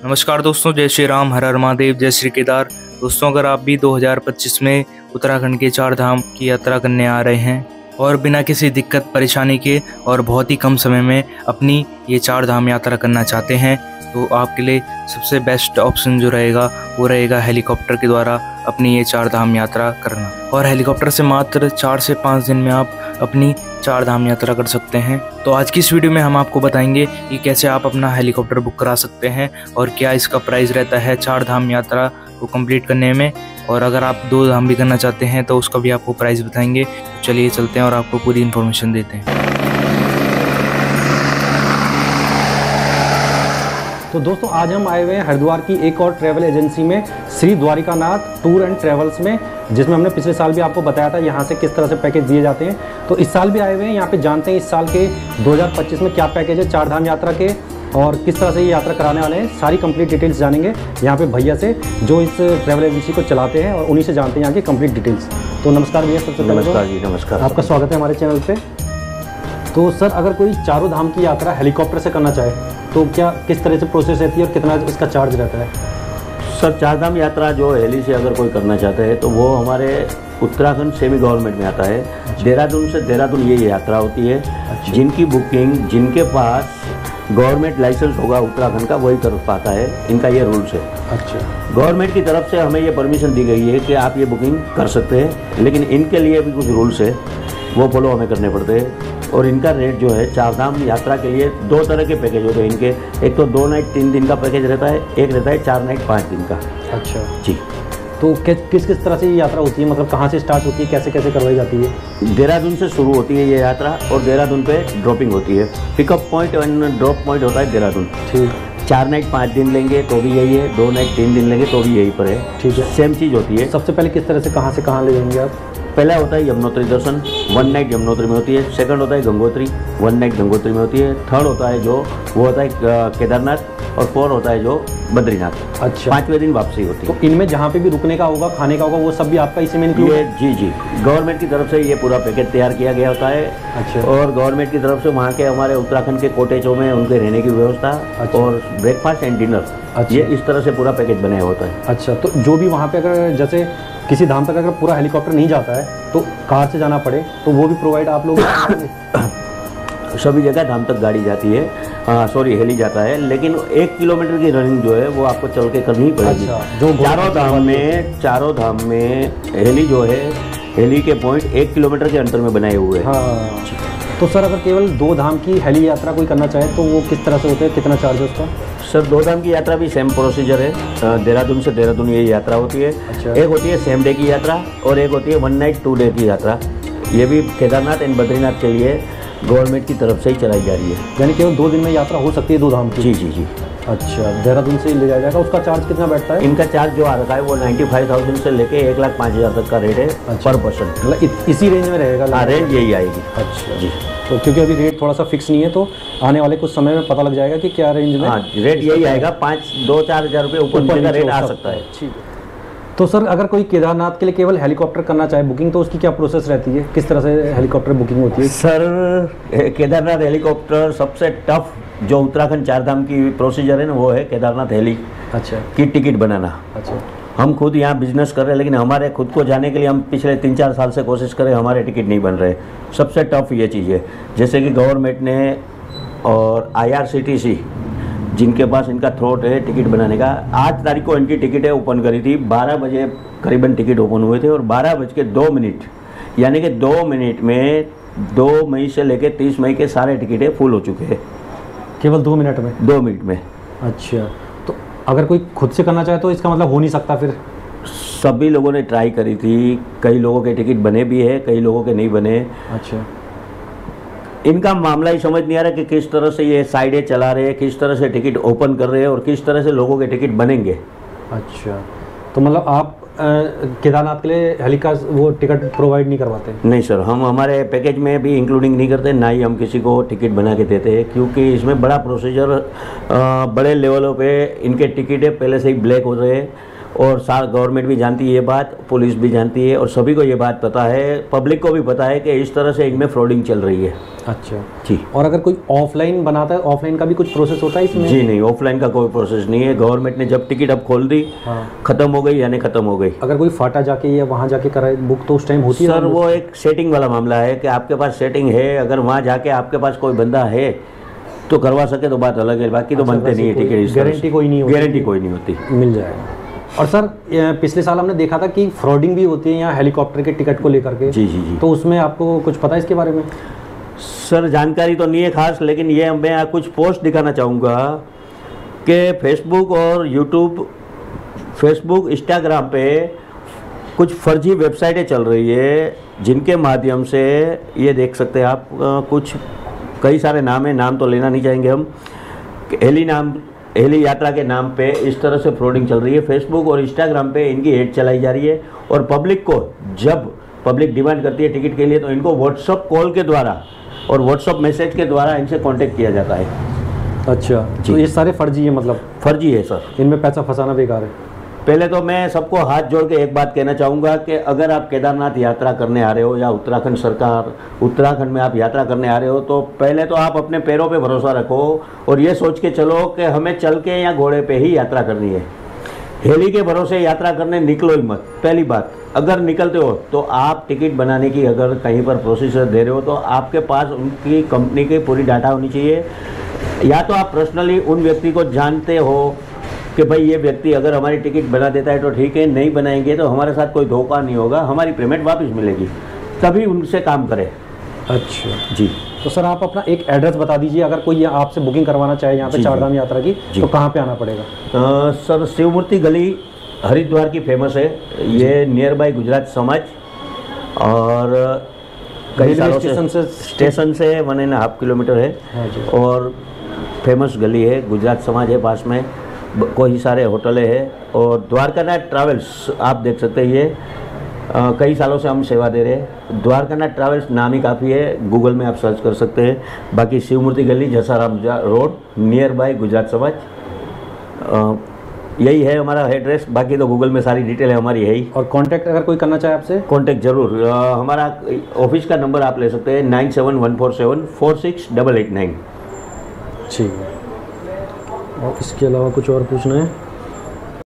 नमस्कार दोस्तों, जय श्री राम, हर हर महादेव, जय श्री केदार। दोस्तों, अगर आप भी 2025 में उत्तराखंड के 4 धाम की यात्रा करने आ रहे हैं और बिना किसी दिक्कत परेशानी के और बहुत ही कम समय में अपनी ये 4 धाम यात्रा करना चाहते हैं, तो आपके लिए सबसे बेस्ट ऑप्शन जो रहेगा वो रहेगा हेलीकॉप्टर के द्वारा अपनी ये 4 धाम यात्रा करना। और हेलीकॉप्टर से मात्र 4 से 5 दिन में आप अपनी 4 धाम यात्रा कर सकते हैं। तो आज की इस वीडियो में हम आपको बताएंगे कि कैसे आप अपना हेलीकॉप्टर बुक करा सकते हैं और क्या इसका प्राइस रहता है 4 धाम यात्रा को कंप्लीट करने में। और अगर आप 2 धाम भी करना चाहते हैं तो उसका भी आपको प्राइस बताएंगे। तो चलिए चलते हैं और आपको पूरी इन्फॉर्मेशन देते हैं। तो दोस्तों, आज हम आए हुए हैं हरिद्वार की एक और ट्रैवल एजेंसी में, Shri Dwarikanath tour and travels में, जिसमें हमने पिछले साल भी आपको बताया था यहाँ से किस तरह से पैकेज दिए जाते हैं। तो इस साल भी आए हुए हैं यहाँ पे, जानते हैं इस साल के 2025 में क्या पैकेज है 4 धाम यात्रा के और किस तरह से ये यात्रा कराने वाले हैं। सारी कंप्लीट डिटेल्स जानेंगे यहाँ पे भैया से जो इस ट्रैवल एजेंसी को चलाते हैं, और उन्हीं से जानते हैं यहाँ की कंप्लीट डिटेल्स। तो नमस्कार भैया, सबसे पहले नमस्कार जी। नमस्कार, आपका स्वागत है हमारे चैनल पे। तो सर, अगर कोई 4 धाम की यात्रा हेलीकॉप्टर से करना चाहे तो क्या किस तरह से प्रोसेस रहती है और कितना इसका चार्ज रहता है? सर, 4 धाम यात्रा जो हेली से अगर कोई करना चाहता है तो वो हमारे उत्तराखंड सेमी गवर्नमेंट में आता है। देहरादून से देहरादून ये यात्रा होती है। जिनकी बुकिंग, जिनके पास गवर्नमेंट लाइसेंस होगा उत्तराखंड का, वही कर पाता है। इनका ये रूल्स है। अच्छा, गवर्नमेंट की तरफ से हमें ये परमिशन दी गई है कि आप ये बुकिंग कर सकते हैं, लेकिन इनके लिए भी कुछ रूल्स है, वो फॉलो हमें करने पड़ते हैं। और इनका रेट जो है 4 धाम यात्रा के लिए 2 तरह के पैकेज होते हैं इनके। एक तो 2 नाइट 3 दिन का पैकेज रहता है, एक रहता है 4 नाइट 5 दिन का। अच्छा जी। तो किस किस तरह से ये यात्रा होती है, मतलब कहाँ से स्टार्ट होती है, कैसे कैसे करवाई जाती है? देहरादून से शुरू होती है ये यात्रा और देहरादून पे ड्रॉपिंग होती है। Pickup point and drop point होता है देहरादून। ठीक। 4 नाइट 5 दिन लेंगे तो भी यही है, 2 नाइट 3 दिन लेंगे तो भी यही पर है। ठीक है, सेम चीज़ होती है। सबसे पहले किस तरह से कहाँ ले जाएंगे आप? पहला होता है यमुनोत्री दर्शन, 1 नाइट यमुनोत्री में होती है। सेकंड होता है गंगोत्री, 1 नाइट गंगोत्री में होती है। थर्ड होता है जो वो होता है केदारनाथ, और 4 होता है जो बद्रीनाथ। अच्छा, 5वें दिन वापसी होती है। तो इनमें जहाँ पे भी रुकने का होगा, खाने का होगा, वो सब भी आपका इसी में इंक्लूड है? जी जी, गवर्नमेंट की तरफ से ये पूरा पैकेज तैयार किया गया होता है। अच्छा। और गवर्नमेंट की तरफ से वहाँ के हमारे उत्तराखंड के कॉटेजों में उनके रहने की व्यवस्था। अच्छा। और ब्रेकफास्ट एंड डिनर। अच्छा। ये इस तरह से पूरा पैकेज बनाया होता है। अच्छा, तो जो भी वहाँ पे अगर जैसे किसी धाम तक अगर पूरा हेलीकॉप्टर नहीं जाता है तो कार से जाना पड़े तो वो भी प्रोवाइड आप लोग सभी जगह धाम तक गाड़ी जाती है, हेली जाता है, लेकिन 1 किलोमीटर की रनिंग जो है वो आपको चल के करनी पड़ेगी। अच्छा, जो चारों धाम में हेली जो है, हेली के पॉइंट 1 किलोमीटर के अंतर में बनाए हुए हैं। हाँ। तो सर, अगर केवल 2 धाम की हेली यात्रा कोई करना चाहे तो वो किस तरह से होते हैं, कितना चार्ज है उसका? सर, 2 धाम की यात्रा भी सेम प्रोसीजर है। देहरादून से देहरादून ये यात्रा होती है। अच्छा। एक होती है सेम डे की यात्रा और एक होती है 1 नाइट 2 डे की यात्रा। ये भी केदारनाथ एंड बद्रीनाथ के लिए गवर्नमेंट की तरफ से ही चलाई जा रही है। यानी केवल 2 दिन में यात्रा हो सकती है 2 धाम की? जी जी जी। अच्छा, देहरादून से ले जाया जाएगा। उसका चार्ज कितना बैठता है? इनका चार्ज जो आ रखा है वो 95,000 से लेके 1,05,000 तक का रेट है। अच्छा। पर पर्सन। मतलब इसी रेंज में रहेगा? हाँ, रेंज यही आएगी। अच्छा जी। तो क्योंकि अभी रेट थोड़ा सा फिक्स नहीं है, तो आने वाले कुछ समय में पता लग जाएगा कि क्या रेंज में। हाँ, रेट यही आएगा। 2-4 हज़ार रुपये ऊपर नीचे का रेट आ सकता है। ठीक है। तो सर, अगर कोई केदारनाथ के लिए केवल हेलीकॉप्टर करना चाहे बुकिंग, तो उसकी क्या प्रोसेस रहती है, किस तरह से हेलीकॉप्टर बुकिंग होती है? सर, केदारनाथ हेलीकॉप्टर सबसे टफ जो उत्तराखंड 4 धाम की प्रोसीजर है ना, वो है केदारनाथ हेली अच्छा की टिकट बनाना। अच्छा। हम खुद यहाँ बिजनेस कर रहे हैं, लेकिन हमारे खुद को जाने के लिए हम पिछले 3-4 साल से कोशिश करें, हमारे टिकट नहीं बन रहे। सबसे टफ ये चीज़ है। जैसे कि गवर्नमेंट ने और IRCTC जिनके पास इनका थ्रोट है टिकट बनाने का, 8 तारीख को इनकी टिकटें ओपन करी थी। 12 बजे करीबन टिकट ओपन हुए थे और 12:02 यानी कि 2 मिनट में 2 मई से लेकर 30 मई के सारे टिकटें फुल हो चुके हैं। केवल 2 मिनट में? 2 मिनट में। अच्छा, तो अगर कोई खुद से करना चाहे तो इसका मतलब हो नहीं सकता फिर? सभी लोगों ने ट्राई करी थी, कई लोगों के टिकट बने भी है, कई लोगों के नहीं बने। अच्छा। इनका मामला ही समझ नहीं आ रहा कि किस तरह से ये साइडें चला रहे हैं, किस तरह से टिकट ओपन कर रहे हैं और किस तरह से लोगों के टिकट बनेंगे। अच्छा, तो मतलब आप केदारनाथ के लिए हेली का वो टिकट प्रोवाइड नहीं करवाते? नहीं सर, हम हमारे पैकेज में भी इंक्लूडिंग नहीं करते, ना ही हम किसी को टिकट बना के देते हैं, क्योंकि इसमें बड़ा प्रोसीजर, बड़े लेवलों पे इनके टिकटें पहले से ही ब्लैक हो रहे हैं और सारा गवर्नमेंट भी जानती है ये बात, पुलिस भी जानती है और सभी को ये बात पता है, पब्लिक को भी पता है कि इस तरह से इनमें फ्रॉडिंग चल रही है। अच्छा जी। और अगर कोई ऑफलाइन बनाता है, ऑफलाइन का भी कुछ प्रोसेस होता है इसमें? जी नहीं, ऑफलाइन का कोई प्रोसेस नहीं है। गवर्नमेंट ने जब टिकट अब खोल दी, हाँ, खत्म हो गई यानी खत्म हो गई। अगर कोई फाटा जाके या वहाँ जाके कराए बुक तो उस टाइम होती है? सर वो एक सेटिंग वाला मामला है कि आपके पास सेटिंग है, अगर वहाँ जाके आपके पास कोई बंदा है तो करवा सके तो बात अलग है, बाकी तो बनते नहीं है टिकट। गारंटी कोई नहीं होती? गारंटी कोई नहीं होती, मिल जाएगा। और सर पिछले साल हमने देखा था कि फ्रॉडिंग भी होती है यहाँ हेलीकॉप्टर के टिकट को लेकर के। जी जी जी। तो उसमें आपको कुछ पता है इसके बारे में? सर जानकारी तो नहीं है खास, लेकिन ये मैं कुछ पोस्ट दिखाना चाहूँगा कि फेसबुक और यूट्यूब, फेसबुक इंस्टाग्राम पे कुछ फर्जी वेबसाइटें चल रही है जिनके माध्यम से ये देख सकते हैं आप, कुछ कई सारे नाम है, नाम तो लेना नहीं चाहेंगे हम। हेली यात्रा के नाम पे इस तरह से फ्रॉडिंग चल रही है। फेसबुक और इंस्टाग्राम पे इनकी एड चलाई जा रही है और पब्लिक को, जब पब्लिक डिमांड करती है टिकट के लिए तो इनको व्हाट्सअप कॉल के द्वारा और व्हाट्सअप मैसेज के द्वारा इनसे कांटेक्ट किया जाता है। अच्छा, तो ये सारे फर्जी है? मतलब फर्जी है सर, इनमें पैसा फंसाना बेकार है। पहले तो मैं सबको हाथ जोड़ के एक बात कहना चाहूँगा कि अगर आप केदारनाथ यात्रा करने आ रहे हो या उत्तराखंड में आप यात्रा करने आ रहे हो तो पहले तो आप अपने पैरों पे भरोसा रखो और ये सोच के चलो कि हमें चल के या घोड़े पे ही यात्रा करनी है। हेली के भरोसे यात्रा करने निकलो ही मत। पहली बात, अगर निकलते हो तो आप टिकट बनाने की अगर कहीं पर प्रोसीजर दे रहे हो तो आपके पास उनकी कंपनी की पूरी डाटा होनी चाहिए, या तो आप पर्सनली उन व्यक्ति को जानते हो कि भाई ये व्यक्ति अगर हमारी टिकट बना देता है तो ठीक है, नहीं बनाएंगे तो हमारे साथ कोई धोखा नहीं होगा, हमारी पेमेंट वापस मिलेगी, तभी उनसे काम करें। अच्छा जी। तो सर आप अपना एक एड्रेस बता दीजिए, अगर कोई आपसे बुकिंग करवाना चाहे यहाँ पे चारधाम यात्रा की तो कहाँ पे आना पड़ेगा? सर शिवमूर्ति गली हरिद्वार की फेमस है, ये नियर बाय गुजरात समाज और कई सालों से स्टेशन से 1.5 किलोमीटर है। हाँ जी। और फेमस गली है, गुजरात समाज है पास में, कोई सारे होटलें हैं और द्वारकानाथ ट्रैवल्स आप देख सकते हैं। ये कई सालों से हम सेवा दे रहे हैं। द्वारकानाथ ट्रैवल्स नाम ही काफ़ी है, गूगल में आप सर्च कर सकते हैं। बाकी शिवमूर्ति गली Jasaram road near by Gujarat समाज, यही है हमारा एड्रेस। बाकी तो गूगल में सारी डिटेल है हमारी है ही। और कांटेक्ट अगर कोई करना चाहे आपसे? कांटेक्ट जरूर, हमारा ऑफिस का नंबर आप ले सकते हैं 9714746889। ठीक है। और इसके अलावा कुछ और पूछना है?